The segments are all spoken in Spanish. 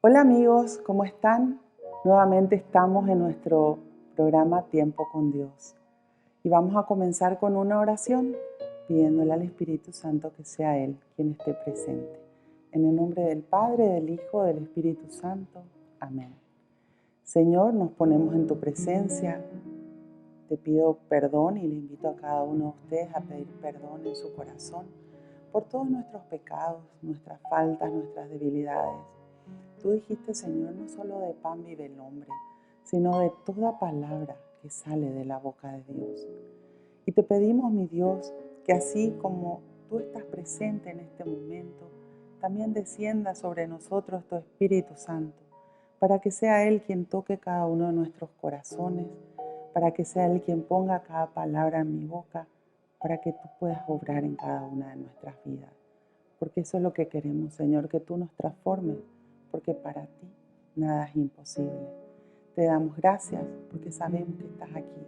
Hola amigos, ¿cómo están? Nuevamente estamos en nuestro programa Tiempo con Dios y vamos a comenzar con una oración pidiéndole al Espíritu Santo que sea Él quien esté presente. En el nombre del Padre, del Hijo, del Espíritu Santo. Amén. Señor, nos ponemos en tu presencia. Te pido perdón y le invito a cada uno de ustedes a pedir perdón en su corazón por todos nuestros pecados, nuestras faltas, nuestras debilidades. Tú dijiste, Señor, no solo de pan vive el hombre, sino de toda palabra que sale de la boca de Dios. Y te pedimos, mi Dios, que así como tú estás presente en este momento, también descienda sobre nosotros tu Espíritu Santo, para que sea Él quien toque cada uno de nuestros corazones, para que sea Él quien ponga cada palabra en mi boca, para que tú puedas obrar en cada una de nuestras vidas. Porque eso es lo que queremos, Señor, que tú nos transformes, porque para ti nada es imposible. Te damos gracias porque sabemos que estás aquí.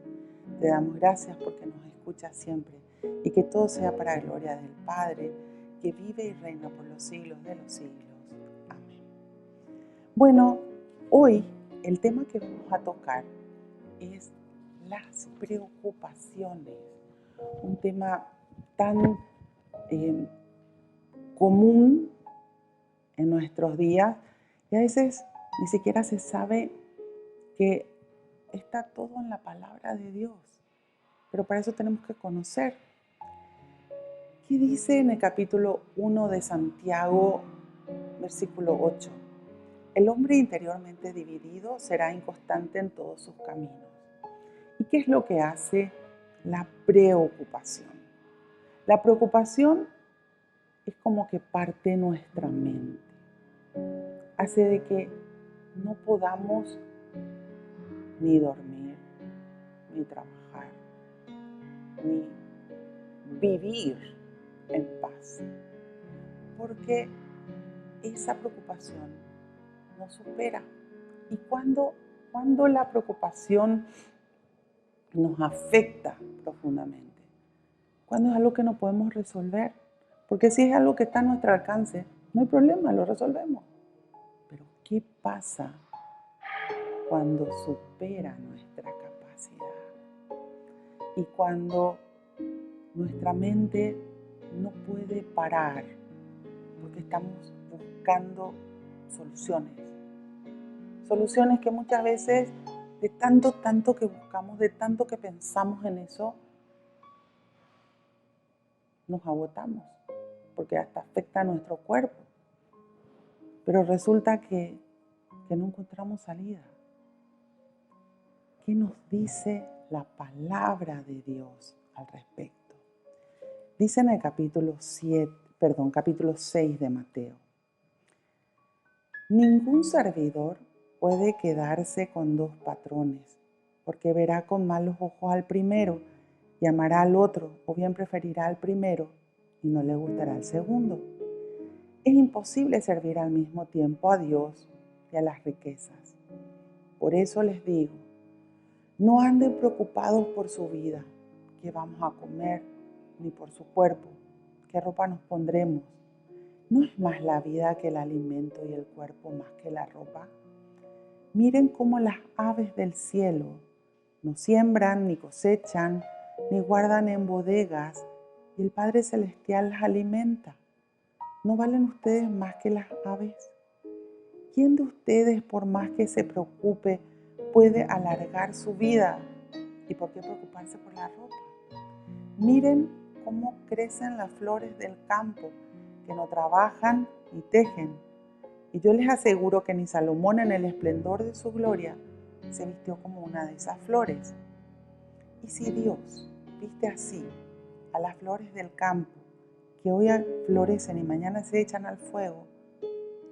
Te damos gracias porque nos escuchas siempre y que todo sea para la gloria del Padre, que vive y reina por los siglos de los siglos. Amén. Bueno, hoy el tema que vamos a tocar es las preocupaciones, un tema tan común en nuestros días y a veces ni siquiera se sabe que está todo en la palabra de Dios, pero para eso tenemos que conocer. ¿Qué dice en el capítulo 1 de Santiago, versículo 8? El hombre interiormente dividido será inconstante en todos sus caminos. ¿Y qué es lo que hace la preocupación? La preocupación es como que parte nuestra mente. Hace de que no podamos ni dormir, ni trabajar, ni vivir en paz. Porque esa preocupación nos supera. Y cuando la preocupación nos afecta profundamente, cuando es algo que no podemos resolver, porque si es algo que está a nuestro alcance, no hay problema, lo resolvemos. Pero ¿qué pasa cuando supera nuestra capacidad? Y cuando nuestra mente no puede parar porque estamos buscando soluciones. Soluciones que muchas veces de tanto que buscamos, de tanto que pensamos en eso, nos agotamos porque hasta afecta a nuestro cuerpo. Pero resulta que no encontramos salida. ¿Qué nos dice la palabra de Dios al respecto? Dice en el capítulo 6 de Mateo: ningún servidor puede quedarse con dos patrones, porque verá con malos ojos al primero y amará al otro, o bien preferirá al primero y no le gustará al segundo. Es imposible servir al mismo tiempo a Dios y a las riquezas. Por eso les digo, no anden preocupados por su vida, qué vamos a comer, ni por su cuerpo, qué ropa nos pondremos. ¿No es más la vida que el alimento y el cuerpo más que la ropa? Miren cómo las aves del cielo no siembran, ni cosechan, ni guardan en bodegas, y el Padre Celestial las alimenta. ¿No valen ustedes más que las aves? ¿Quién de ustedes, por más que se preocupe, puede alargar su vida? ¿Y por qué preocuparse por la ropa? Miren cómo crecen las flores del campo, que no trabajan ni tejen. Y yo les aseguro que ni Salomón, en el esplendor de su gloria, se vistió como una de esas flores. Y si Dios viste así a las flores del campo, que hoy florecen y mañana se echan al fuego,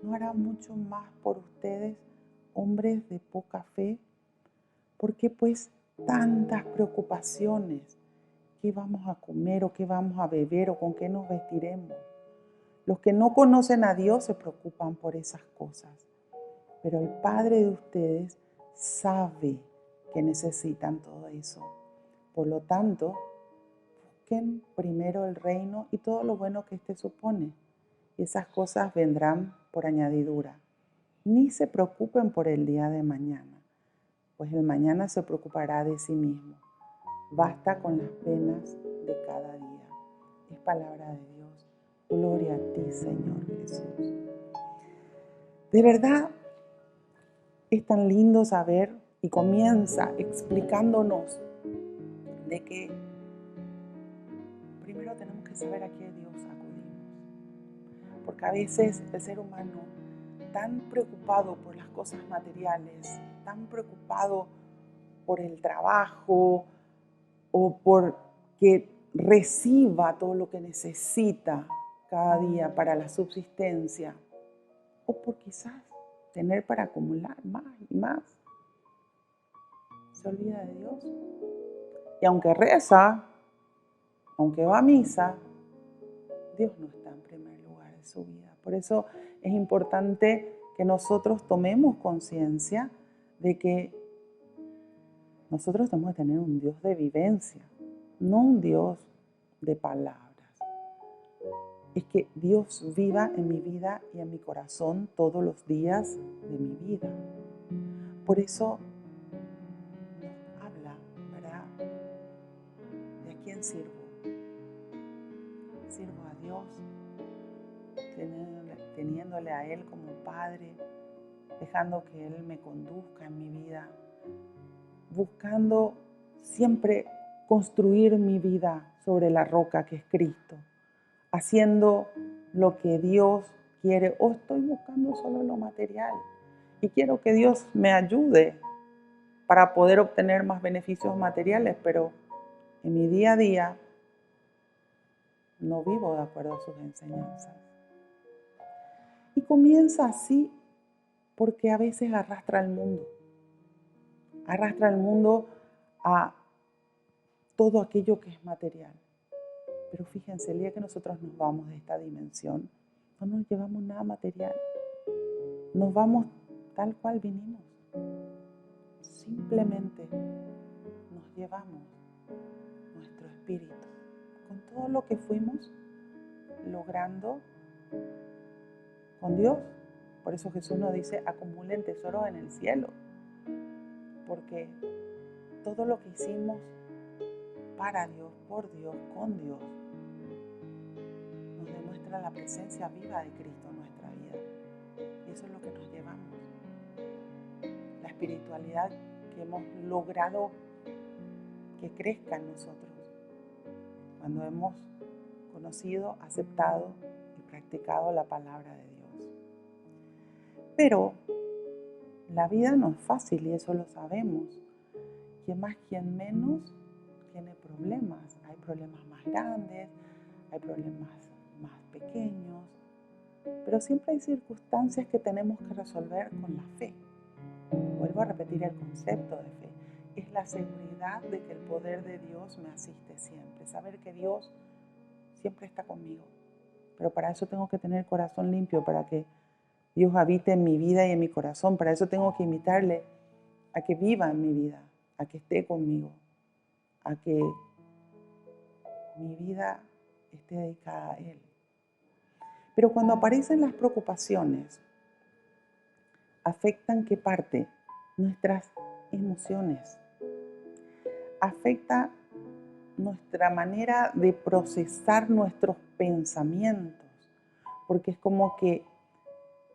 ¿no hará mucho más por ustedes, hombres de poca fe? ¿Por qué pues tantas preocupaciones? ¿Qué vamos a comer o qué vamos a beber o con qué nos vestiremos? Los que no conocen a Dios se preocupan por esas cosas, pero el Padre de ustedes sabe que necesitan todo eso. Por lo tanto, busquen primero el reino y todo lo bueno que éste supone, y esas cosas vendrán por añadidura. ni se preocupen por el día de mañana, pues el mañana se preocupará de sí mismo. Basta con las penas de cada día. Es palabra de Dios. Gloria a ti, Señor Jesús. De verdad, es tan lindo saber y comienza explicándonos de que primero tenemos que saber a qué Dios acudimos. Porque a veces el ser humano, tan preocupado por las cosas materiales, tan preocupado por el trabajo o por que reciba todo lo que necesita cada día para la subsistencia, o por quizás tener para acumular más y más, se olvida de Dios. Y aunque reza, aunque va a misa, Dios no está en primer lugar de su vida. Por eso es importante que nosotros tomemos conciencia de que nosotros tenemos que tener un Dios de vivencia, no un Dios de palabras. Es que Dios viva en mi vida y en mi corazón todos los días de mi vida. Por eso nos habla, ¿verdad? ¿De a quién sirvo? Sirvo a Dios, teniéndole a Él como Padre, dejando que Él me conduzca en mi vida, buscando siempre construir mi vida sobre la roca que es Cristo, haciendo lo que Dios quiere, o estoy buscando solo lo material y quiero que Dios me ayude para poder obtener más beneficios materiales, pero en mi día a día no vivo de acuerdo a sus enseñanzas. Y comienza así porque a veces arrastra al mundo a todo aquello que es material. Pero fíjense, el día que nosotros nos vamos de esta dimensión, no nos llevamos nada material. Nos vamos tal cual vinimos. Simplemente nos llevamos nuestro espíritu con todo lo que fuimos logrando con Dios. Por eso Jesús nos dice, acumulen tesoros en el cielo. Porque todo lo que hicimos para Dios, por Dios, con Dios, nos demuestra la presencia viva de Cristo en nuestra vida. Y eso es lo que nos llevamos. La espiritualidad que hemos logrado que crezca en nosotros cuando hemos conocido, aceptado y practicado la palabra de Dios. Pero la vida no es fácil y eso lo sabemos. Quien más, quien menos tiene problemas. Hay problemas más grandes, hay problemas más pequeños, pero siempre hay circunstancias que tenemos que resolver con la fe. Vuelvo a repetir el concepto de fe. Es la seguridad de que el poder de Dios me asiste siempre. Saber que Dios siempre está conmigo. Pero para eso tengo que tener el corazón limpio, para que Dios habite en mi vida y en mi corazón. Para eso tengo que invitarle a que viva en mi vida, a que esté conmigo, a que mi vida esté dedicada a Él. Pero cuando aparecen las preocupaciones, afectan ¿qué parte? Nuestras emociones. Afecta nuestra manera de procesar nuestros pensamientos, porque es como que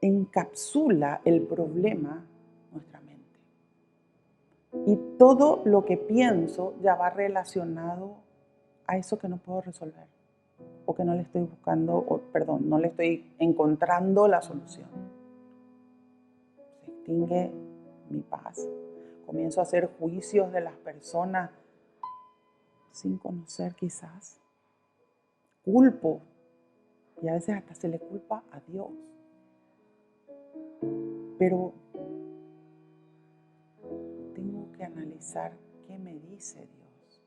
encapsula el problema nuestra mente. Y todo lo que pienso ya va relacionado a eso que no puedo resolver, o que no le estoy buscando, no le estoy encontrando la solución. Se extingue mi paz. Comienzo a hacer juicios de las personas sin conocer quizás. Culpo. Y a veces hasta se le culpa a Dios. Pero tengo que analizar qué me dice Dios.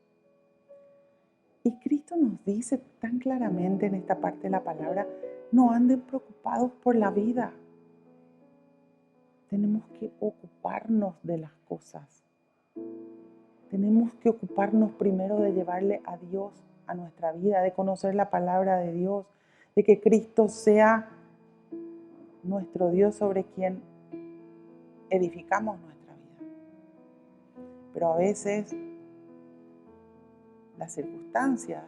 Y Cristo nos dice tan claramente en esta parte de la palabra, no anden preocupados por la vida. Tenemos que ocuparnos de las cosas. Tenemos que ocuparnos primero de llevarle a Dios a nuestra vida, de conocer la palabra de Dios, de que Cristo sea nuestro Dios sobre quien edificamos nuestra vida. Pero a veces las circunstancias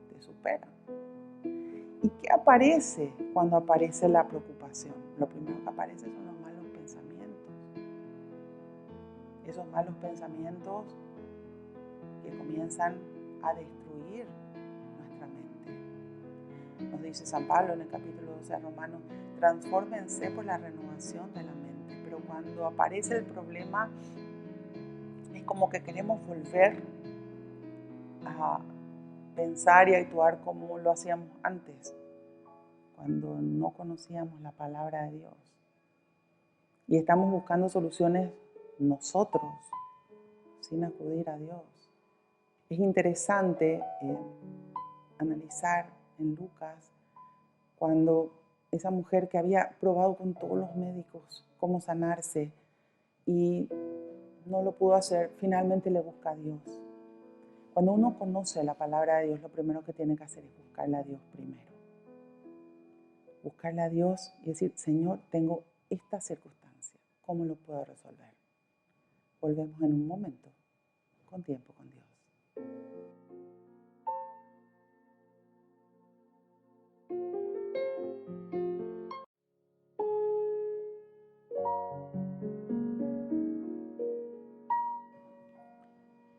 te superan. ¿Y qué aparece cuando aparece la preocupación? Lo primero que aparece son los malos pensamientos. Esos malos pensamientos que comienzan a destruir nuestra mente. Nos dice San Pablo en el capítulo 12 de Romanos, transfórmense por la renovación de la mente. Pero cuando aparece el problema, es como que queremos volver a pensar y actuar como lo hacíamos antes, cuando no conocíamos la palabra de Dios. Y estamos buscando soluciones nosotros, sin acudir a Dios. Es interesante analizar en Lucas cuando esa mujer que había probado con todos los médicos cómo sanarse y no lo pudo hacer, finalmente le busca a Dios. Cuando uno conoce la palabra de Dios, lo primero que tiene que hacer es buscarle a Dios primero. Buscarle a Dios y decir, Señor, tengo esta circunstancia, ¿cómo lo puedo resolver? Volvemos en un momento, con tiempo con Dios.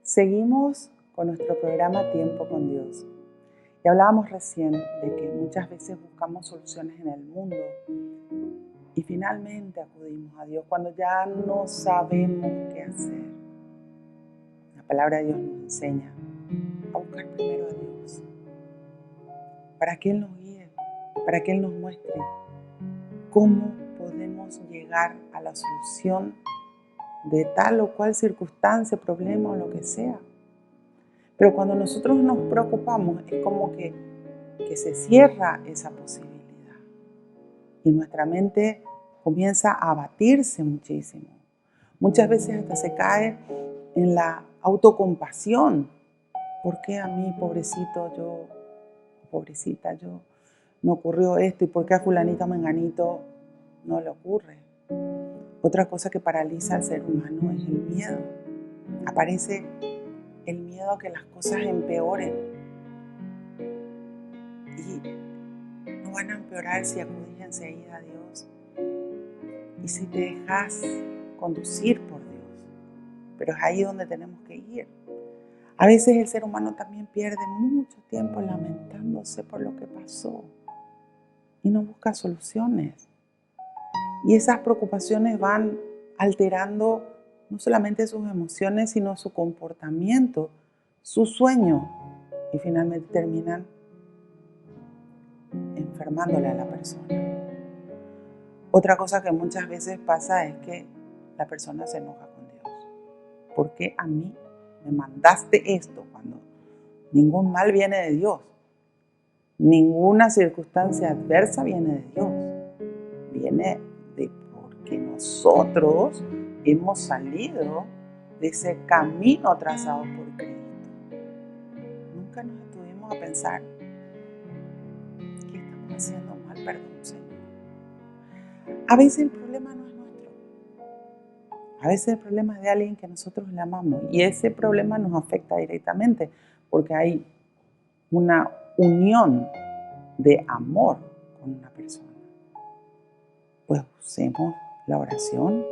Seguimos con nuestro programa Tiempo con Dios. Y hablábamos recién de que muchas veces buscamos soluciones en el mundo y finalmente acudimos a Dios cuando ya no sabemos qué hacer. La palabra de Dios nos enseña a buscar primero a Dios, para que Él nos guíe, para que Él nos muestre cómo podemos llegar a la solución de tal o cual circunstancia, problema o lo que sea. Pero cuando nosotros nos preocupamos es como que se cierra esa posibilidad y nuestra mente comienza a abatirse muchísimo. Muchas veces hasta se cae en la autocompasión. ¿Por qué a mí, pobrecito, pobrecita, me ocurrió esto? ¿Y por qué a fulanito menganito no le ocurre? Otra cosa que paraliza al ser humano es el miedo. Aparece el miedo a que las cosas empeoren. Y no van a empeorar si acudís enseguida a Dios y si te dejas conducir por Dios. Pero es ahí donde tenemos que ir. A veces el ser humano también pierde mucho tiempo lamentándose por lo que pasó y no busca soluciones. Y esas preocupaciones van alterando no solamente sus emociones, sino su comportamiento, su sueño, y finalmente terminan enfermándole a la persona. Otra cosa que muchas veces pasa es que la persona se enoja con Dios. ¿Por qué a mí me mandaste esto cuando ningún mal viene de Dios? Ninguna circunstancia adversa viene de Dios. Viene de porque nosotros hemos salido de ese camino trazado por Cristo. Nunca nos detuvimos a pensar qué estamos haciendo mal, perdón, Señor. A veces el problema no es nuestro. A veces el problema es de alguien que nosotros le amamos y ese problema nos afecta directamente porque hay una unión de amor con una persona. Pues usemos la oración,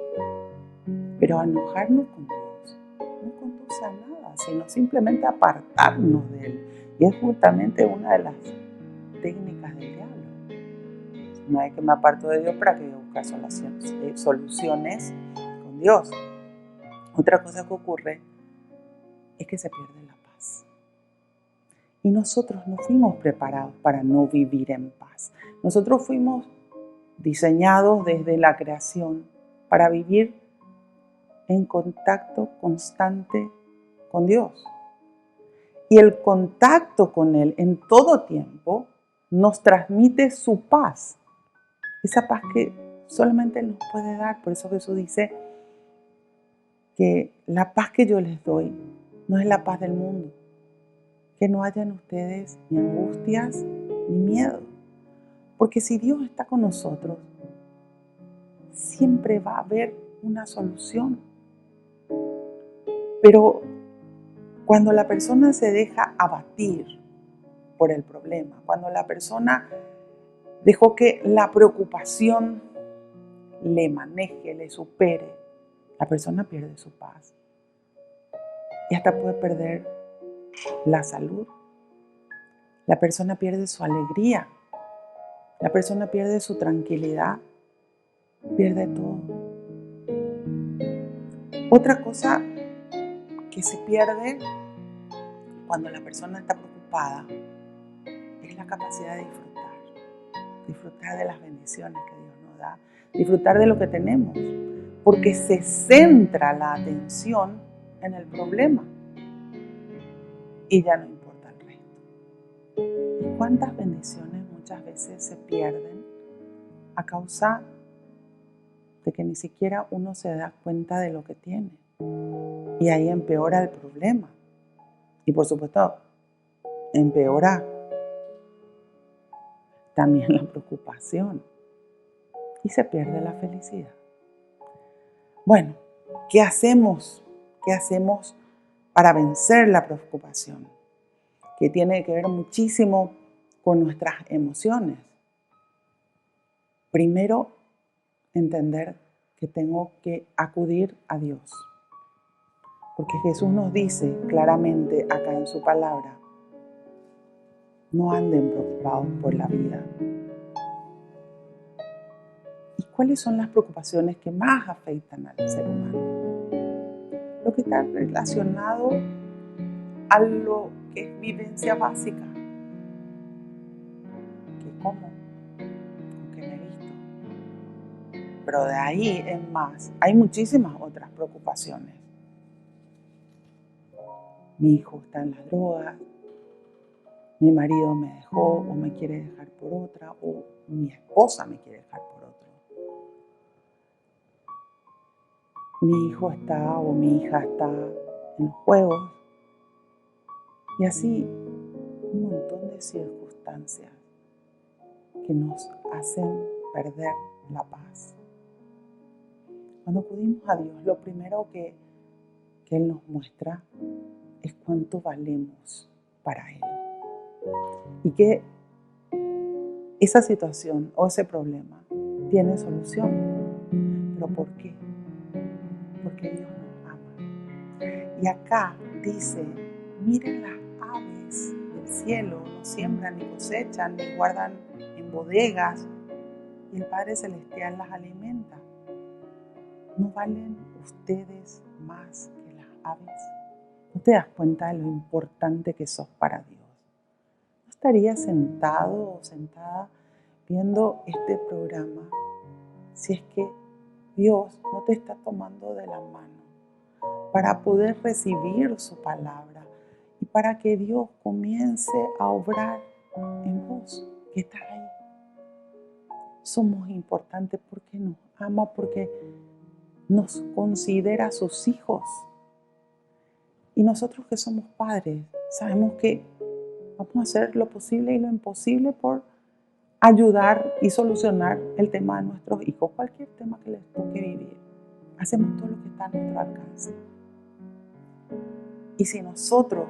pero enojarnos con Dios no conduce a nada, sino simplemente apartarnos de Él. Y es justamente una de las técnicas del diablo. No es que me aparto de Dios para que yo busque soluciones con Dios. Otra cosa que ocurre es que se pierde la paz. Y nosotros no fuimos preparados para no vivir en paz. Nosotros fuimos diseñados desde la creación para vivir en contacto constante con Dios. Y el contacto con Él en todo tiempo nos transmite su paz. Esa paz que solamente Él nos puede dar. Por eso Jesús dice que la paz que yo les doy no es la paz del mundo. Que no haya en ustedes ni angustias ni miedo. Porque si Dios está con nosotros, siempre va a haber una solución. Pero cuando la persona se deja abatir por el problema, cuando la persona dejó que la preocupación le maneje, le supere, la persona pierde su paz y hasta puede perder la salud. La persona pierde su alegría, la persona pierde su tranquilidad, pierde todo. Otra cosa que se pierde cuando la persona está preocupada es la capacidad de disfrutar de las bendiciones que Dios nos da, disfrutar de lo que tenemos, porque se centra la atención en el problema y ya no importa el resto. ¿Y cuántas bendiciones muchas veces se pierden a causa de que ni siquiera uno se da cuenta de lo que tiene? Y ahí empeora el problema. Y por supuesto, empeora también la preocupación. Y se pierde la felicidad. Bueno, ¿qué hacemos? ¿Qué hacemos para vencer la preocupación? Que tiene que ver muchísimo con nuestras emociones. Primero, entender que tengo que acudir a Dios. Porque Jesús nos dice claramente acá en su palabra, no anden preocupados por la vida. ¿Y cuáles son las preocupaciones que más afectan al ser humano? Lo que está relacionado a lo que es vivencia básica. ¿Qué como? ¿Con qué me visto? Pero de ahí en más, hay muchísimas otras preocupaciones. Mi hijo está en las drogas, mi marido me dejó o me quiere dejar por otra, o mi esposa me quiere dejar por otro. Mi hijo está o mi hija está en los juegos. Y así un montón de circunstancias que nos hacen perder la paz. Cuando acudimos a Dios, lo primero que Él nos muestra es cuánto valemos para Él. Y que esa situación o ese problema tiene solución. ¿Pero por qué? Porque Dios nos ama. Y acá dice, miren las aves del cielo, no siembran ni cosechan ni guardan en bodegas, y el Padre Celestial las alimenta. ¿No valen ustedes más que las aves? ¿No te das cuenta de lo importante que sos para Dios? ¿No estarías sentado o sentada viendo este programa si es que Dios no te está tomando de la mano para poder recibir su palabra y para que Dios comience a obrar en vos que estás ahí? Somos importantes porque nos ama, porque nos considera sus hijos. Y nosotros que somos padres, sabemos que vamos a hacer lo posible y lo imposible por ayudar y solucionar el tema de nuestros hijos, cualquier tema que les toque vivir. Hacemos todo lo que está a nuestro alcance. Y si nosotros,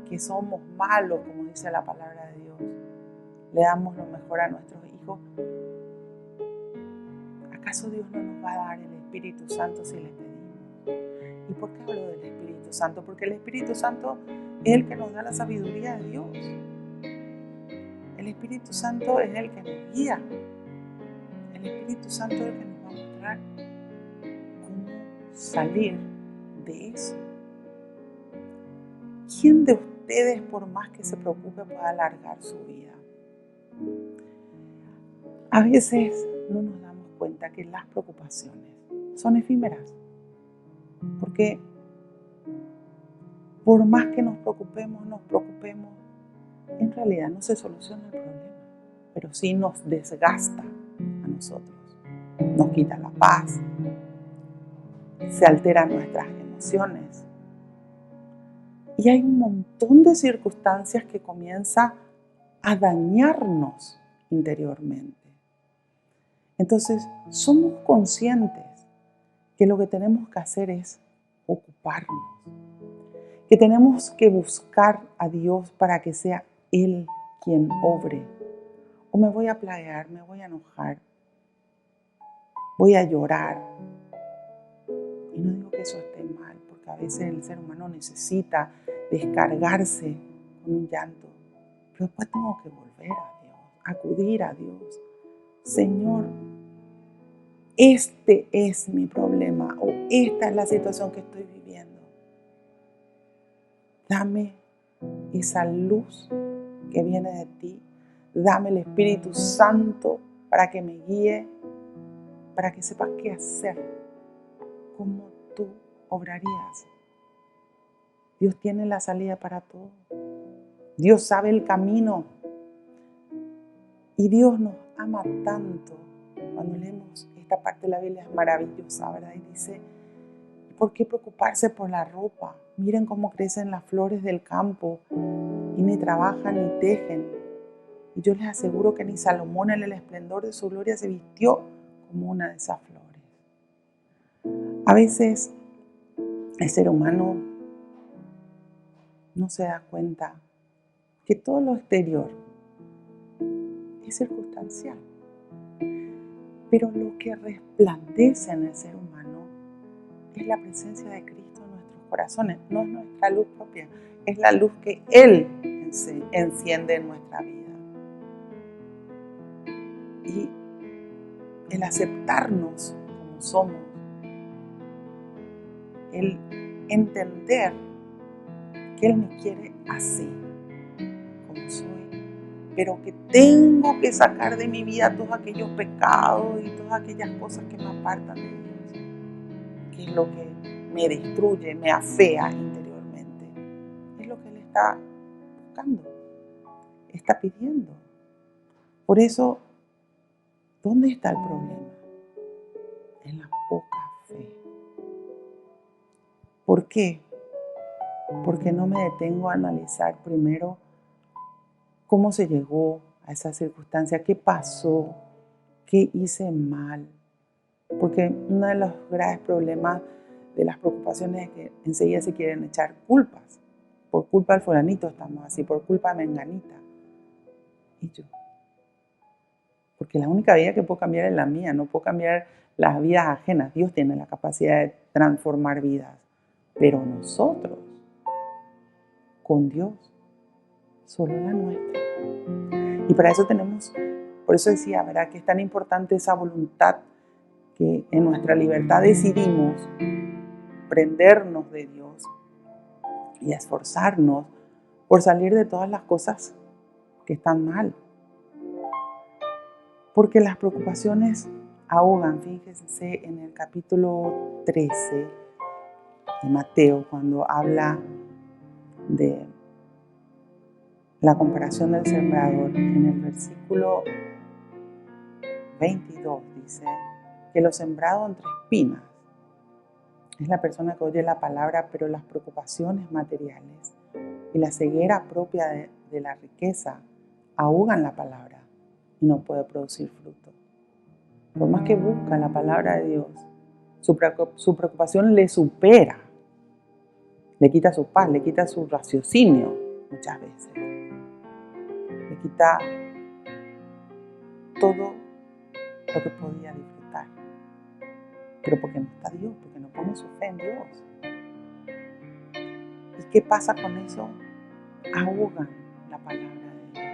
que somos malos, como dice la palabra de Dios, le damos lo mejor a nuestros hijos, ¿acaso Dios no nos va a dar el Espíritu Santo si le pedimos? ¿Y por qué hablo del Espíritu Santo? Porque el Espíritu Santo es el que nos da la sabiduría de Dios. El Espíritu Santo es el que nos guía. El Espíritu Santo es el que nos va a mostrar cómo salir de eso. ¿Quién de ustedes, por más que se preocupe, puede alargar su vida? A veces no nos damos cuenta que las preocupaciones son efímeras. Porque por más que nos preocupemos, en realidad no se soluciona el problema, pero sí nos desgasta a nosotros, nos quita la paz, se alteran nuestras emociones y hay un montón de circunstancias que comienzan a dañarnos interiormente. Entonces, somos conscientes que lo que tenemos que hacer es ocuparnos, que tenemos que buscar a Dios para que sea Él quien obre. O me voy a plaguear, me voy a enojar, voy a llorar. Y no digo que eso esté mal, porque a veces el ser humano necesita descargarse con un llanto. Pero después tengo que volver a Dios, acudir a Dios. Señor, este es mi problema o esta es la situación que estoy viviendo. Dame esa luz que viene de ti. Dame el Espíritu Santo para que me guíe, para que sepa qué hacer, cómo tú obrarías. Dios tiene la salida para todo. Dios sabe el camino. Y Dios nos ama tanto. Cuando leemos esta parte de la Biblia es maravillosa, ¿verdad? Y dice, ¿por qué preocuparse por la ropa? Miren cómo crecen las flores del campo y ni trabajan ni tejen. Y yo les aseguro que ni Salomón en el esplendor de su gloria se vistió como una de esas flores. A veces el ser humano no se da cuenta que todo lo exterior es circunstancial. Pero lo que resplandece en el ser humano es la presencia de Cristo en nuestros corazones. No es nuestra luz propia, es la luz que Él enciende en nuestra vida. Y el aceptarnos como somos, el entender que Él me quiere así, como soy, pero que tengo que sacar de mi vida todos aquellos pecados y todas aquellas cosas que me apartan de Dios, que es lo que me destruye, me afea interiormente. Es lo que Él está buscando, está pidiendo. Por eso, ¿dónde está el problema? En la poca fe. ¿Por qué? Porque no me detengo a analizar primero cómo se llegó a esa circunstancia, qué pasó, qué hice mal. Porque uno de los graves problemas de las preocupaciones es que enseguida se quieren echar culpas. Por culpa del fulanito estamos así, por culpa de menganita. Y yo. Porque la única vida que puedo cambiar es la mía, no puedo cambiar las vidas ajenas. Dios tiene la capacidad de transformar vidas. Pero nosotros, con Dios, solo la nuestra. Y para eso por eso decía, ¿verdad?, que es tan importante esa voluntad que en nuestra libertad decidimos prendernos de Dios y esforzarnos por salir de todas las cosas que están mal. Porque las preocupaciones ahogan. Fíjense en el capítulo 13 de Mateo, cuando habla de la comparación del sembrador. En el versículo 22 dice que lo sembrado entre espinas es la persona que oye la palabra, pero las preocupaciones materiales y la ceguera propia de la riqueza ahogan la palabra y no puede producir fruto. Por más que busca la palabra de Dios, su preocupación le supera, le quita su paz, le quita su raciocinio muchas veces, le quita todo lo que podía disfrutar. Pero porque no está Dios, porque no pone su fe en Dios. ¿Y qué pasa con eso? Ahogan la palabra de Dios.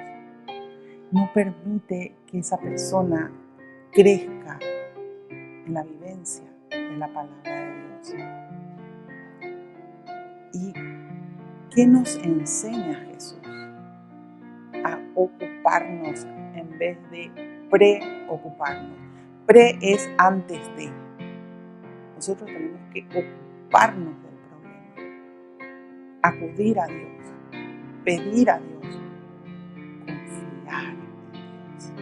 No permite que esa persona crezca en la vivencia de la palabra de Dios. ¿Y qué nos enseña Jesús? A ocuparnos en vez de preocuparnos. Pre es antes de. Nosotros tenemos que ocuparnos del problema, acudir a Dios, pedir a Dios, confiar en Dios.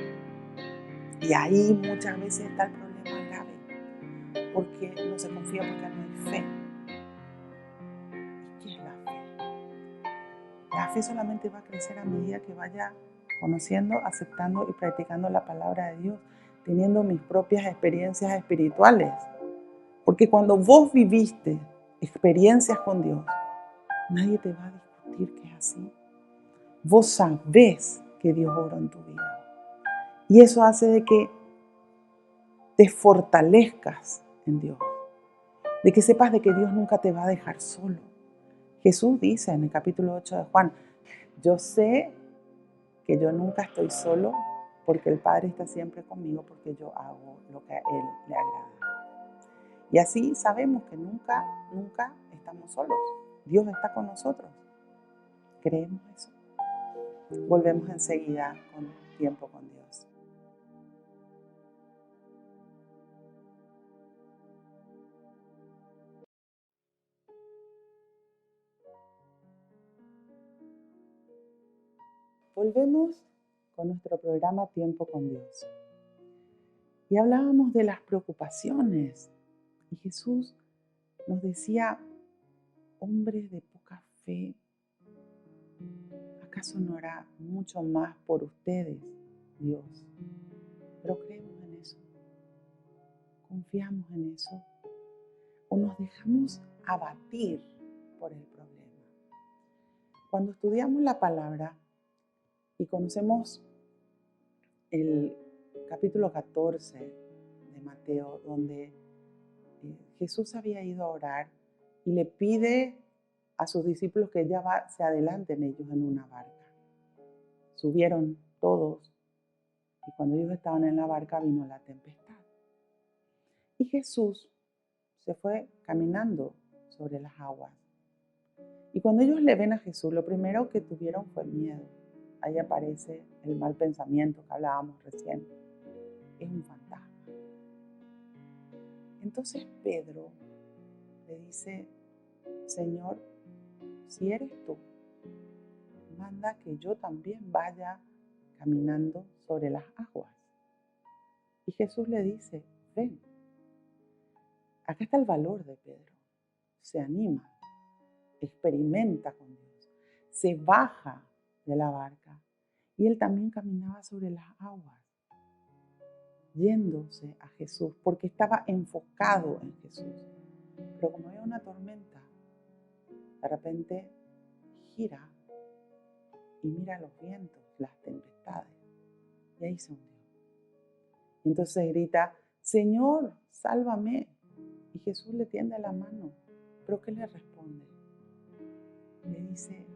Y ahí muchas veces está el problema grave, porque no se confía porque no hay fe. ¿Y qué es la fe? La fe solamente va a crecer a medida que vaya conociendo, aceptando y practicando la palabra de Dios, teniendo mis propias experiencias espirituales. Porque cuando vos viviste experiencias con Dios, nadie te va a discutir que es así. Vos sabés que Dios obró en tu vida. Y eso hace de que te fortalezcas en Dios. De que sepas de que Dios nunca te va a dejar solo. Jesús dice en el capítulo 8 de Juan, yo sé que yo nunca estoy solo porque el Padre está siempre conmigo porque yo hago lo que a Él le agrada. Y así sabemos que nunca estamos solos. Dios está con nosotros. ¿Creemos eso? Volvemos enseguida con Tiempo con Dios. Volvemos con nuestro programa Tiempo con Dios. Y hablábamos de las preocupaciones. Y Jesús nos decía, hombres de poca fe, ¿acaso no hará mucho más por ustedes, Dios? Pero creemos en eso, confiamos en eso, o nos dejamos abatir por el problema. Cuando estudiamos la palabra y conocemos el capítulo 14 de Mateo, donde Jesús había ido a orar y le pide a sus discípulos que se adelanten ellos en una barca. Subieron todos y cuando ellos estaban en la barca vino la tempestad. Y Jesús se fue caminando sobre las aguas. Y cuando ellos le ven a Jesús, lo primero que tuvieron fue miedo. Ahí aparece el mal pensamiento que hablábamos recién. Es un fantasma. Entonces Pedro le dice, Señor, si eres tú, manda que yo también vaya caminando sobre las aguas. Y Jesús le dice, ven. Acá está el valor de Pedro. Se anima, experimenta con Dios, se baja de la barca y él también caminaba sobre las aguas, yéndose a Jesús, porque estaba enfocado en Jesús. Pero como había una tormenta, de repente gira y mira los vientos, las tempestades, y ahí se hundió. Y entonces grita, Señor, sálvame. Y Jesús le tiende la mano. ¿Pero qué le responde? Le dice,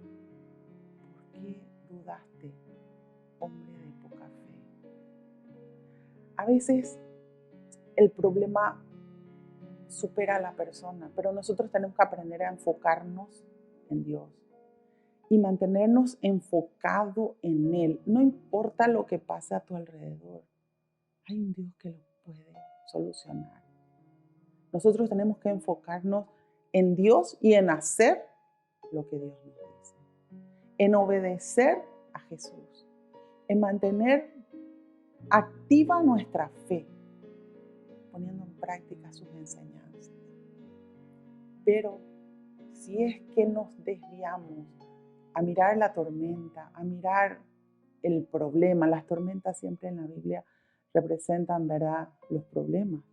¿por qué dudaste, hombre de poca fe? A veces el problema supera a la persona, pero nosotros tenemos que aprender a enfocarnos en Dios y mantenernos enfocados en Él. No importa lo que pase a tu alrededor, hay un Dios que lo puede solucionar. Nosotros tenemos que enfocarnos en Dios y en hacer lo que Dios nos dice, en obedecer a Jesús, en mantener activa nuestra fe, poniendo en práctica sus enseñanzas. Pero si es que nos desviamos a mirar la tormenta, a mirar el problema, las tormentas siempre en la Biblia representan, ¿verdad?, los problemas.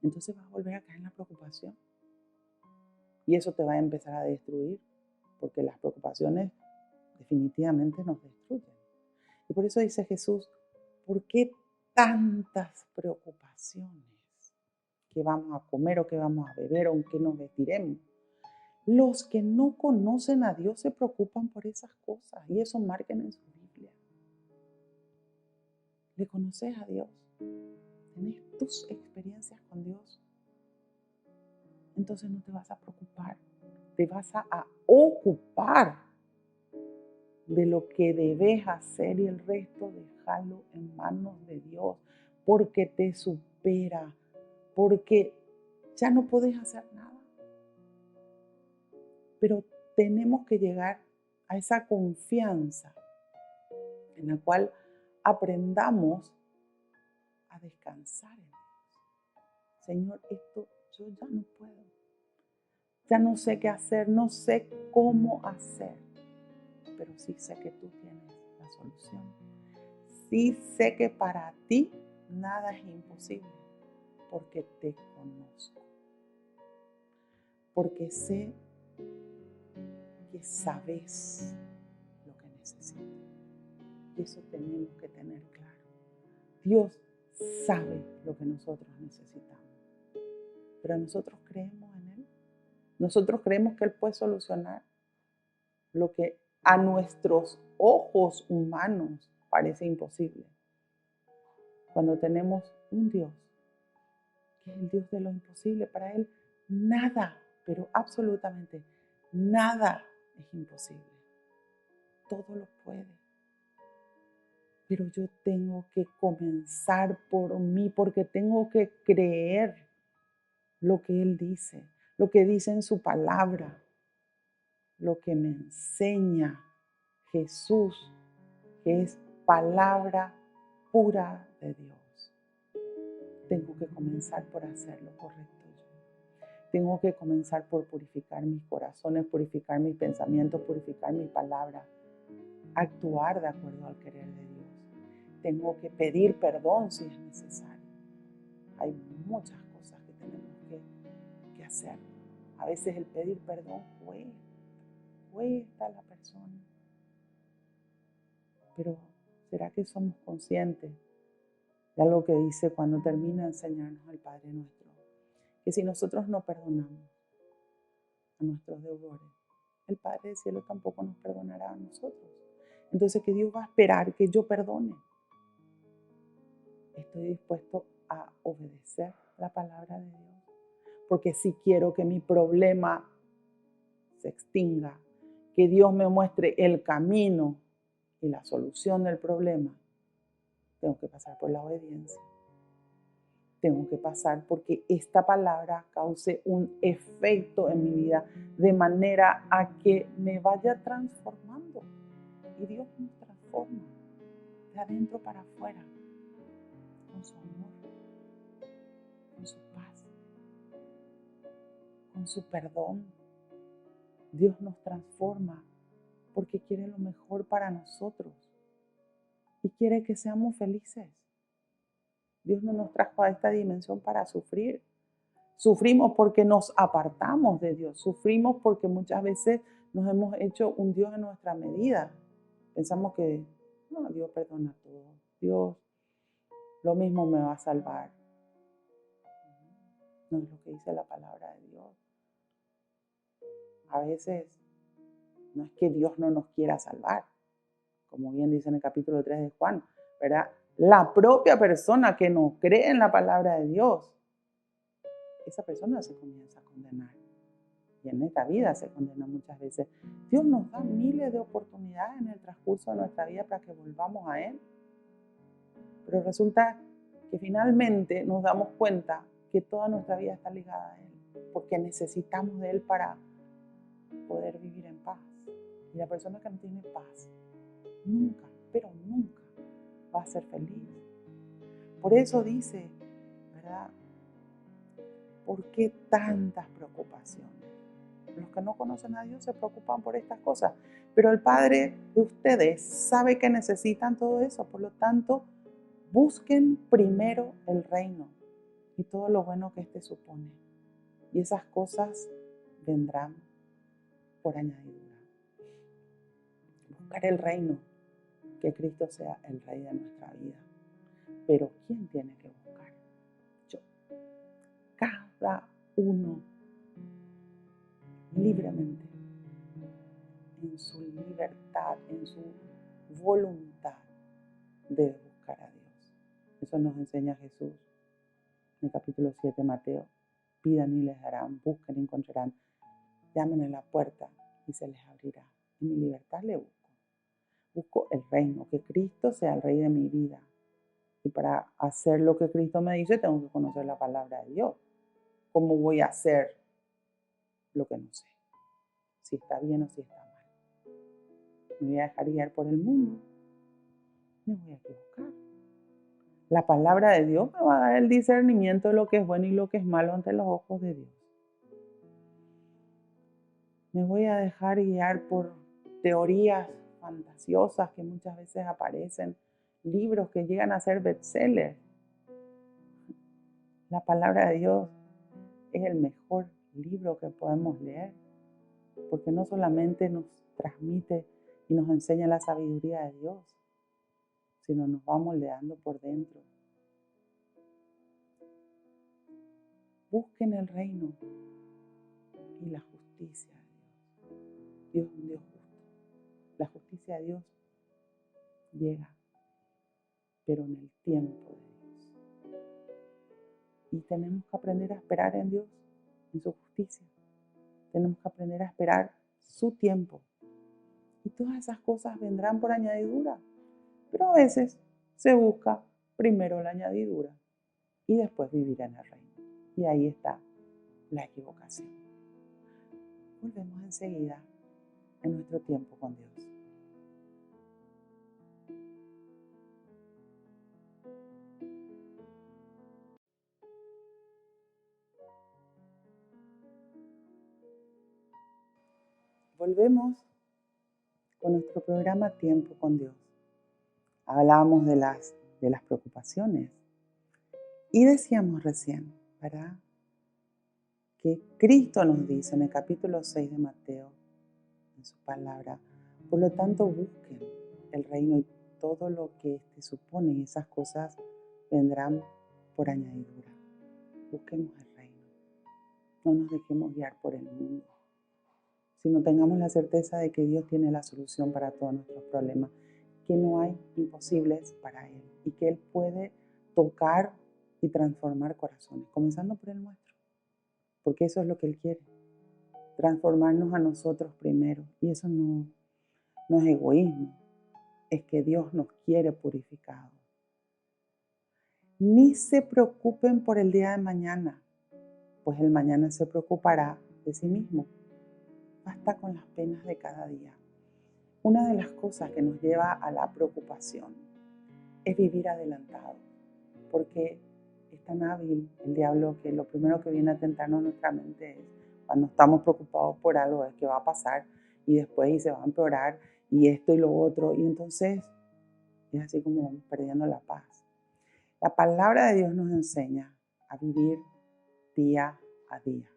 Entonces vas a volver a caer en la preocupación. Y eso te va a empezar a destruir, porque las preocupaciones definitivamente nos destruyen. Y por eso dice Jesús, ¿por qué tantas preocupaciones? ¿Qué vamos a comer o qué vamos a beber o en qué nos vestiremos? Los que no conocen a Dios se preocupan por esas cosas y eso marquen en su Biblia. ¿Le conoces a Dios? ¿Tenés tus experiencias con Dios? Entonces no te vas a preocupar, te vas a ocupar de lo que debes hacer y el resto déjalo en manos de Dios, porque te supera, porque ya no podés hacer nada. Pero tenemos que llegar a esa confianza en la cual aprendamos a descansar en Dios. Señor, esto yo ya no puedo. Ya no sé qué hacer, no sé cómo hacer, pero sí sé que tú tienes la solución. Sí sé que para ti nada es imposible, porque te conozco, porque sé que sabes lo que necesito. Y eso tenemos que tener claro. Dios sabe lo que nosotros necesitamos, pero nosotros creemos en Él. Nosotros creemos que Él puede solucionar lo que a nuestros ojos humanos parece imposible. Cuando tenemos un Dios, que es el Dios de lo imposible, para Él nada, pero absolutamente nada es imposible. Todo lo puede. Pero yo tengo que comenzar por mí, porque tengo que creer lo que Él dice, lo que dice en su palabra, lo que me enseña Jesús, que es palabra pura de Dios. Tengo que comenzar por hacer lo correcto yo. Tengo que comenzar por purificar mis corazones, purificar mis pensamientos, purificar mis palabras, actuar de acuerdo al querer de Dios. Tengo que pedir perdón si es necesario. Hay muchas cosas que tenemos que hacer. A veces el pedir perdón cuesta a la persona. Pero ¿será que somos conscientes de algo que dice cuando termina de enseñarnos el Padre Nuestro? Que si nosotros no perdonamos a nuestros deudores, el Padre del Cielo tampoco nos perdonará a nosotros. Entonces, ¿qué Dios va a esperar que yo perdone? Estoy dispuesto a obedecer la palabra de Dios. Porque si quiero que mi problema se extinga, que Dios me muestre el camino y la solución del problema, tengo que pasar por la obediencia. Tengo que pasar porque esta palabra cause un efecto en mi vida de manera a que me vaya transformando. Y Dios nos transforma de adentro para afuera con su amor, con su paz, con su perdón. Dios nos transforma porque quiere lo mejor para nosotros y quiere que seamos felices. Dios no nos trajo a esta dimensión para sufrir. Sufrimos porque nos apartamos de Dios. Sufrimos porque muchas veces nos hemos hecho un Dios en nuestra medida. Pensamos que no, Dios perdona todo. Dios lo mismo me va a salvar. No es lo que dice la palabra de Dios. A veces no es que Dios no nos quiera salvar. Como bien dice en el capítulo 3 de Juan, ¿verdad? La propia persona que no cree en la palabra de Dios, esa persona se comienza a condenar. Y en esta vida se condena muchas veces. Dios nos da miles de oportunidades en el transcurso de nuestra vida para que volvamos a Él. Pero resulta que finalmente nos damos cuenta que toda nuestra vida está ligada a Él, porque necesitamos de Él para poder vivir en paz. Y la persona que no tiene paz, nunca, pero nunca va a ser feliz. Por eso dice, ¿verdad? ¿Por qué tantas preocupaciones? Los que no conocen a Dios se preocupan por estas cosas, pero el Padre de ustedes sabe que necesitan todo eso. Por lo tanto, busquen primero el reino y todo lo bueno que éste supone. Y esas cosas vendrán por añadidura. Buscar el reino, que Cristo sea el Rey de nuestra vida. Pero ¿quién tiene que buscar? Yo. Cada uno libremente, en su libertad, en su voluntad, debe buscar a Dios. Eso nos enseña Jesús en el capítulo 7 de Mateo. Pidan y les darán, busquen y encontrarán, llamen a la puerta y se les abrirá. En mi libertad le busco. Busco el reino, que Cristo sea el Rey de mi vida. Y para hacer lo que Cristo me dice, tengo que conocer la palabra de Dios. ¿Cómo voy a hacer lo que no sé? Si está bien o si está mal. Me voy a dejar guiar por el mundo. Me voy a equivocar. La palabra de Dios me va a dar el discernimiento de lo que es bueno y lo que es malo ante los ojos de Dios. Me voy a dejar guiar por teorías fantasiosas que muchas veces aparecen, libros que llegan a ser bestsellers. La palabra de Dios es el mejor libro que podemos leer, porque no solamente nos transmite y nos enseña la sabiduría de Dios, sino nos va moldeando por dentro. Busquen el reino y la justicia de Dios. Dios es un Dios justo. La justicia de Dios llega, pero en el tiempo de Dios. Y tenemos que aprender a esperar en Dios, en su justicia. Tenemos que aprender a esperar su tiempo. Y todas esas cosas vendrán por añadidura. Pero a veces se busca primero la añadidura y después vivir en el reino. Y ahí está la equivocación. Volvemos enseguida en nuestro tiempo con Dios. Volvemos con nuestro programa Tiempo con Dios. Hablábamos de las preocupaciones y decíamos recién, ¿verdad?, que Cristo nos dice en el capítulo 6 de Mateo, en su palabra, por lo tanto busquen el reino y todo lo que supone, y esas cosas vendrán por añadidura. Busquemos el reino. No nos dejemos guiar por el mundo, sino tengamos la certeza de que Dios tiene la solución para todos nuestros problemas, que no hay imposibles para Él y que Él puede tocar y transformar corazones, comenzando por el nuestro, porque eso es lo que Él quiere, transformarnos a nosotros primero. Y eso no es egoísmo, es que Dios nos quiere purificados. Ni se preocupen por el día de mañana, pues el mañana se preocupará de sí mismo. Basta con las penas de cada día. Una de las cosas que nos lleva a la preocupación es vivir adelantado, porque es tan hábil el diablo que lo primero que viene a tentarnos en nuestra mente es, cuando estamos preocupados por algo, es que va a pasar y después se va a empeorar y esto y lo otro, y entonces es así como vamos perdiendo la paz. La palabra de Dios nos enseña a vivir día a día,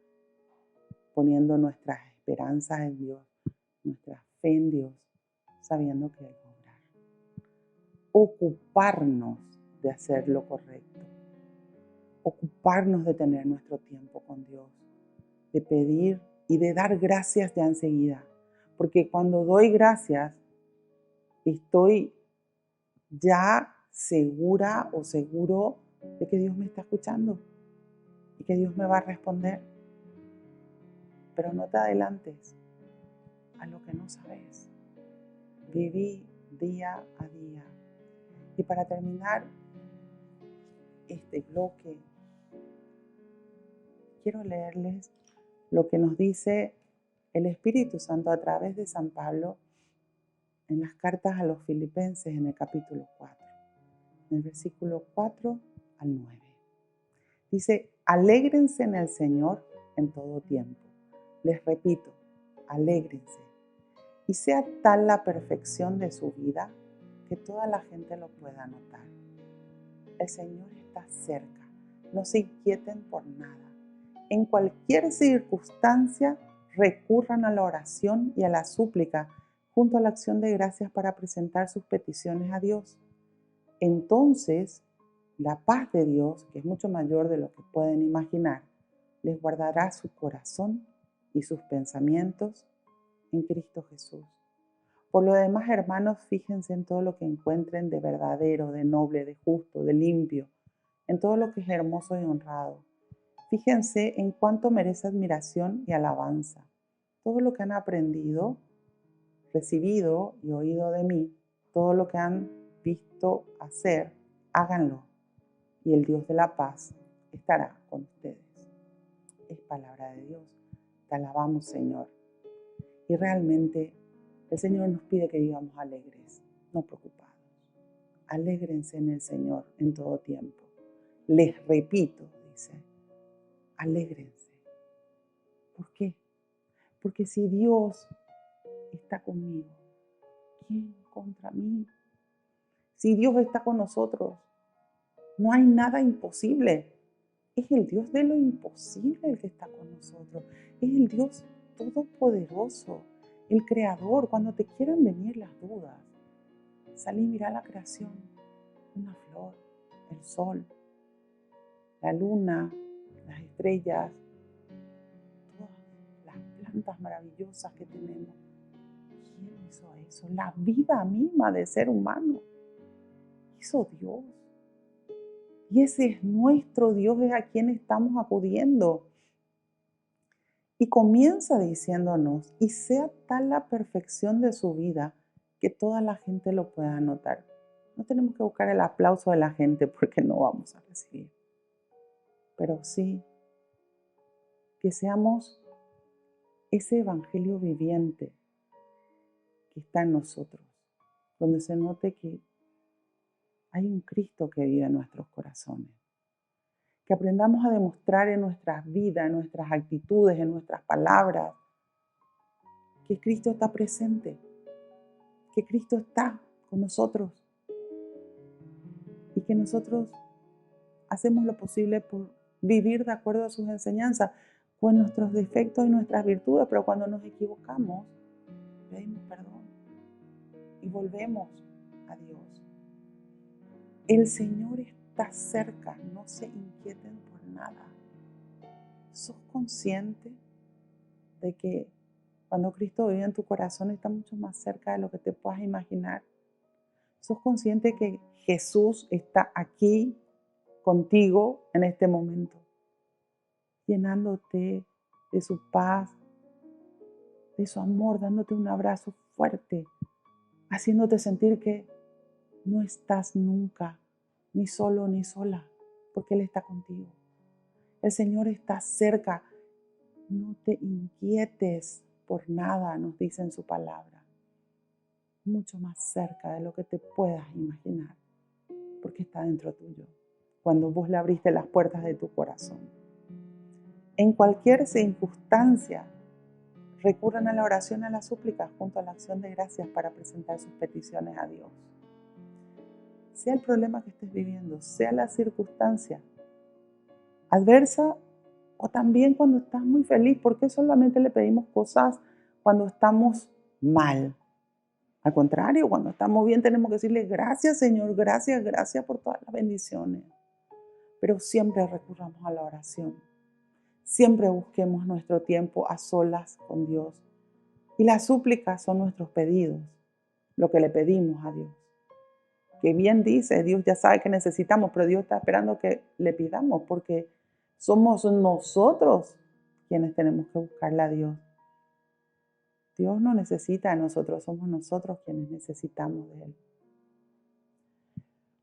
poniendo nuestras esperanzas en Dios, nuestra fe en Dios, sabiendo que Él va a obrar. Ocuparnos de hacer lo correcto, ocuparnos de tener nuestro tiempo con Dios, de pedir y de dar gracias ya enseguida, porque cuando doy gracias estoy ya segura o seguro de que Dios me está escuchando y que Dios me va a responder. Pero no te adelantes a lo que no sabes. Viví día a día. Y para terminar este bloque, quiero leerles lo que nos dice el Espíritu Santo a través de San Pablo en las cartas a los Filipenses en el capítulo 4, en el versículo 4 al 9. Dice, alégrense en el Señor en todo tiempo. Les repito, alégrense. Y sea tal la perfección de su vida que toda la gente lo pueda notar. El Señor está cerca. No se inquieten por nada. En cualquier circunstancia, recurran a la oración y a la súplica junto a la acción de gracias para presentar sus peticiones a Dios. Entonces, la paz de Dios, que es mucho mayor de lo que pueden imaginar, les guardará su corazón y sus pensamientos en Cristo Jesús. Por lo demás, hermanos, fíjense en todo lo que encuentren de verdadero, de noble, de justo, de limpio, en todo lo que es hermoso y honrado. Fíjense en cuánto merece admiración y alabanza. Todo lo que han aprendido, recibido y oído de mí, todo lo que han visto hacer, háganlo, y el Dios de la paz estará con ustedes. Es palabra de Dios. Te alabamos, Señor. Y realmente el Señor nos pide que vivamos alegres, no preocupados. Alégrense en el Señor en todo tiempo. Les repito, dice, alégrense. ¿Por qué? Porque si Dios está conmigo, ¿quién contra mí? Si Dios está con nosotros, no hay nada imposible. Es el Dios de lo imposible el que está con nosotros. Es el Dios todopoderoso, el creador. Cuando te quieran venir las dudas, salí y mira la creación. Una flor, el sol, la luna, las estrellas, todas las plantas maravillosas que tenemos. ¿Quién hizo eso? La vida misma del ser humano hizo Dios. Y ese es nuestro Dios, es a quien estamos acudiendo. Y comienza diciéndonos, y sea tal la perfección de su vida que toda la gente lo pueda notar. No tenemos que buscar el aplauso de la gente porque no vamos a recibir. Pero sí, que seamos ese evangelio viviente que está en nosotros, donde se note que hay un Cristo que vive en nuestros corazones. Que aprendamos a demostrar en nuestras vidas, en nuestras actitudes, en nuestras palabras, que Cristo está presente, que Cristo está con nosotros y que nosotros hacemos lo posible por vivir de acuerdo a sus enseñanzas, con nuestros defectos y nuestras virtudes, pero cuando nos equivocamos, pedimos perdón y volvemos a Dios. El Señor está cerca, no se inquieten por nada. ¿Sos consciente de que cuando Cristo vive en tu corazón está mucho más cerca de lo que te puedas imaginar? ¿Sos consciente que Jesús está aquí contigo en este momento, llenándote de su paz, de su amor, dándote un abrazo fuerte, haciéndote sentir que no estás nunca ni solo ni sola, porque Él está contigo? El Señor está cerca. No te inquietes por nada, nos dice en su palabra. Mucho más cerca de lo que te puedas imaginar, porque está dentro tuyo, cuando vos le abriste las puertas de tu corazón. En cualquier circunstancia, recurran a la oración, a la súplica, junto a la acción de gracias para presentar sus peticiones a Dios. Sea el problema que estés viviendo, sea la circunstancia adversa o también cuando estás muy feliz, porque solamente le pedimos cosas cuando estamos mal. Al contrario, cuando estamos bien tenemos que decirle gracias, Señor, gracias, gracias por todas las bendiciones. Pero siempre recurramos a la oración. Siempre busquemos nuestro tiempo a solas con Dios. Y las súplicas son nuestros pedidos, lo que le pedimos a Dios. Que bien dice, Dios ya sabe que necesitamos, pero Dios está esperando que le pidamos, porque somos nosotros quienes tenemos que buscarle a Dios. Dios no necesita de nosotros, somos nosotros quienes necesitamos de Él.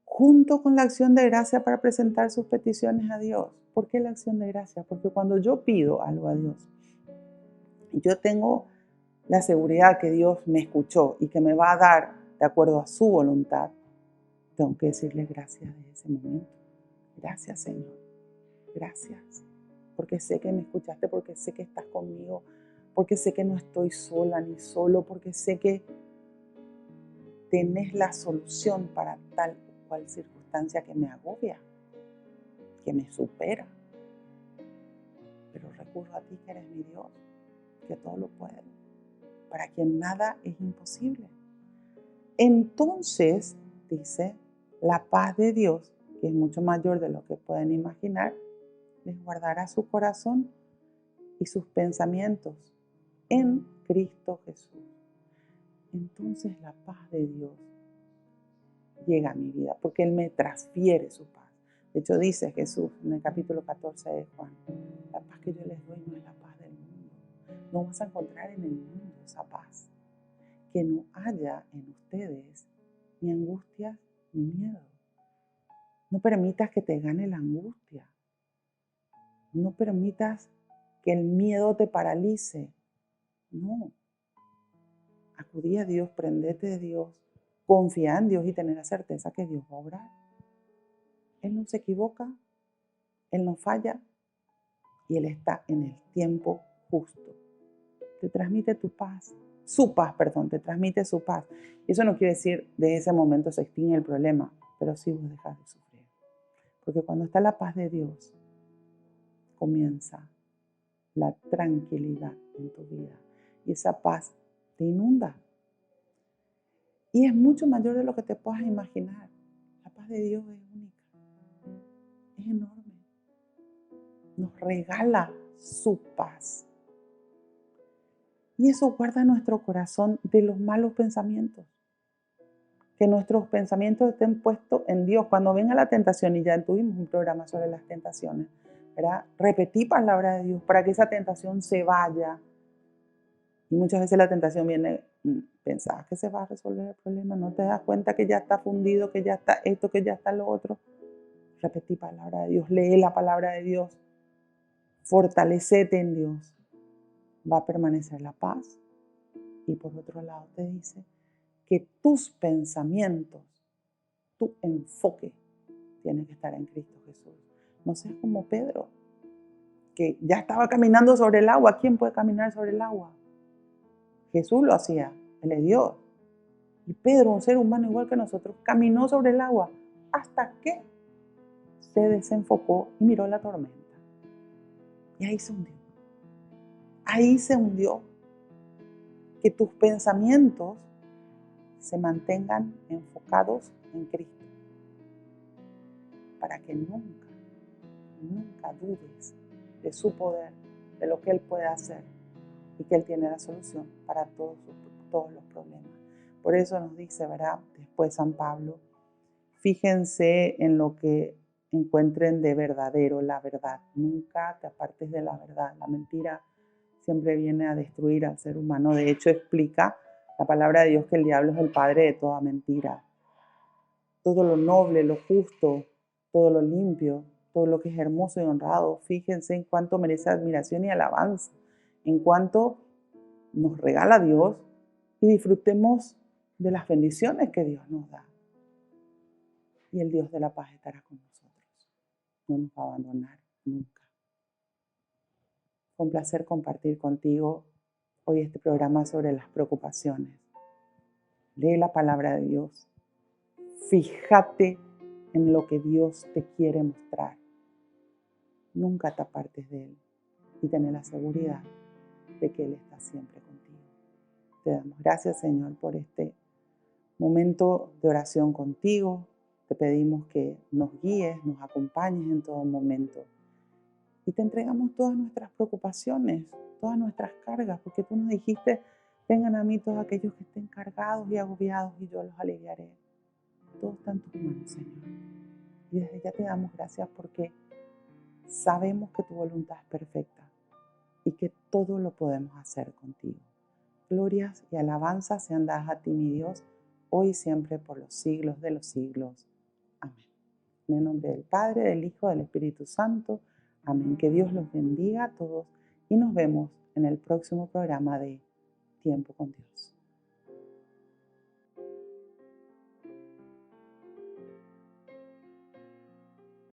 Junto con la acción de gracia para presentar sus peticiones a Dios. ¿Por qué la acción de gracia? Porque cuando yo pido algo a Dios, yo tengo la seguridad que Dios me escuchó y que me va a dar de acuerdo a su voluntad. Tengo que decirle gracias desde ese momento. Gracias, Señor. Gracias. Porque sé que me escuchaste, porque sé que estás conmigo, porque sé que no estoy sola ni solo, porque sé que tenés la solución para tal o cual circunstancia que me agobia, que me supera. Pero recurro a ti, que eres mi Dios, que todo lo puede, para quien nada es imposible. Entonces, dice, la paz de Dios, que es mucho mayor de lo que pueden imaginar, les guardará su corazón y sus pensamientos en Cristo Jesús. Entonces la paz de Dios llega a mi vida, porque Él me transfiere su paz. De hecho, dice Jesús en el capítulo 14 de Juan, la paz que yo les doy no es la paz del mundo. No vas a encontrar en el mundo esa paz, que no haya en ustedes ni angustia ni miedo. No permitas que te gane la angustia. No permitas que el miedo te paralice. No. Acudí a Dios, prendete de Dios, confía en Dios y tener la certeza que Dios va a obrar. Él no se equivoca, Él no falla y Él está en el tiempo justo. Te transmite tu paz, te transmite su paz. Y eso no quiere decir de ese momento se extingue el problema, pero sí vos dejas de sufrir. Porque cuando está la paz de Dios, comienza la tranquilidad en tu vida y esa paz te inunda. Y es mucho mayor de lo que te puedas imaginar. La paz de Dios es única, es enorme. Nos regala su paz. Y eso guarda nuestro corazón de los malos pensamientos. Que nuestros pensamientos estén puestos en Dios. Cuando venga la tentación, y ya tuvimos un programa sobre las tentaciones, ¿verdad? Repetí palabra de Dios para que esa tentación se vaya. Y muchas veces la tentación viene, pensabas que se va a resolver el problema, no te das cuenta que ya está fundido, que ya está esto, que ya está lo otro. Repetí palabra de Dios, lee la palabra de Dios, fortalecete en Dios. Va a permanecer la paz. Y por otro lado te dice que tus pensamientos, tu enfoque, tiene que estar en Cristo Jesús. No seas como Pedro, que ya estaba caminando sobre el agua. ¿Quién puede caminar sobre el agua? Jesús lo hacía, Él es Dios. Y Pedro, un ser humano igual que nosotros, caminó sobre el agua hasta que se desenfocó y miró la tormenta. Y ahí se hundió. Ahí se hundió. Que tus pensamientos se mantengan enfocados en Cristo. Para que nunca, nunca dudes de su poder, de lo que Él puede hacer y que Él tiene la solución para todos los problemas. Por eso nos dice, ¿verdad? Después San Pablo, fíjense en lo que encuentren de verdadero, la verdad. Nunca te apartes de la verdad. La mentira siempre viene a destruir al ser humano. De hecho, explica la palabra de Dios que el diablo es el padre de toda mentira. Todo lo noble, lo justo, todo lo limpio, todo lo que es hermoso y honrado, fíjense en cuánto merece admiración y alabanza, en cuánto nos regala Dios y disfrutemos de las bendiciones que Dios nos da. Y el Dios de la paz estará con nosotros. No nos va a abandonar nunca. Fue un placer compartir contigo hoy este programa sobre las preocupaciones. Lee la palabra de Dios. Fíjate en lo que Dios te quiere mostrar. Nunca te apartes de Él y ten la seguridad de que Él está siempre contigo. Te damos gracias, Señor, por este momento de oración contigo. Te pedimos que nos guíes, nos acompañes en todo momento. Y te entregamos todas nuestras preocupaciones, todas nuestras cargas, porque tú nos dijiste, vengan a mí todos aquellos que estén cargados y agobiados y yo los aliviaré. Todo está en tus manos, Señor. Y desde ya te damos gracias porque sabemos que tu voluntad es perfecta y que todo lo podemos hacer contigo. Glorias y alabanzas sean dadas a ti, mi Dios, hoy y siempre por los siglos de los siglos. Amén. En el nombre del Padre, del Hijo, del Espíritu Santo. Amén. Que Dios los bendiga a todos y nos vemos en el próximo programa de Tiempo con Dios.